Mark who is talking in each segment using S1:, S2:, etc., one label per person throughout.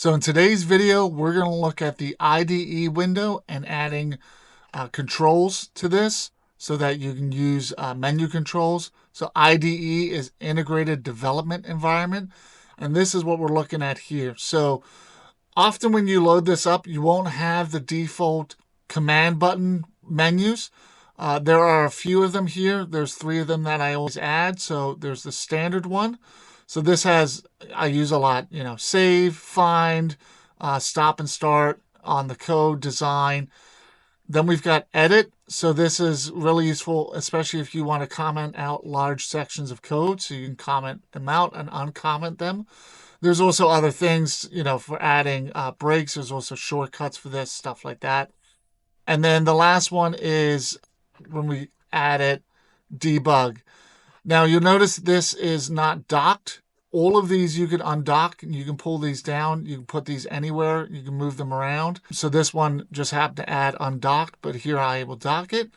S1: So in today's video, we're going to look at the IDE window and adding controls to this so that you can use menu controls. So IDE is Integrated Development Environment, and this is what we're looking at here. So often when you load this up, you won't have the default command button menus. There are a few of them here. There's 3 of them that I always add. So there's the standard one. So this has, I use a lot, save, find, stop and start on the code, design. Then we've got edit. So this is really useful, especially if you want to comment out large sections of code. So you can comment them out and uncomment them. There's also other things, for adding breaks. There's also shortcuts for this, stuff like that. And then the last one is when we add it, debug. Now you'll notice this is not docked. All of these you can undock, and you can pull these down. You can put these anywhere. You can move them around. So this one just happened to add undocked, but here I will dock it.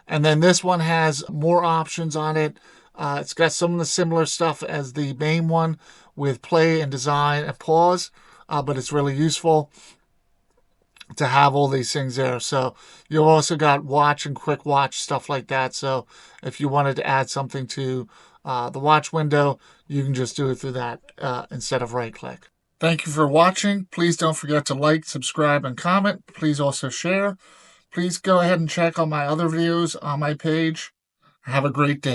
S1: And then this one has more options on it. It's got some of the similar stuff as the main one with play and design and pause, but it's really useful to have all these things there. So you've also got watch and quick watch, stuff like that. So if you wanted to add something to the watch window, you can just do it through that instead of right click. Thank you for watching. Please don't forget to like, subscribe, and comment. Please also share. Please go ahead and check out my other videos on my page. Have a great day.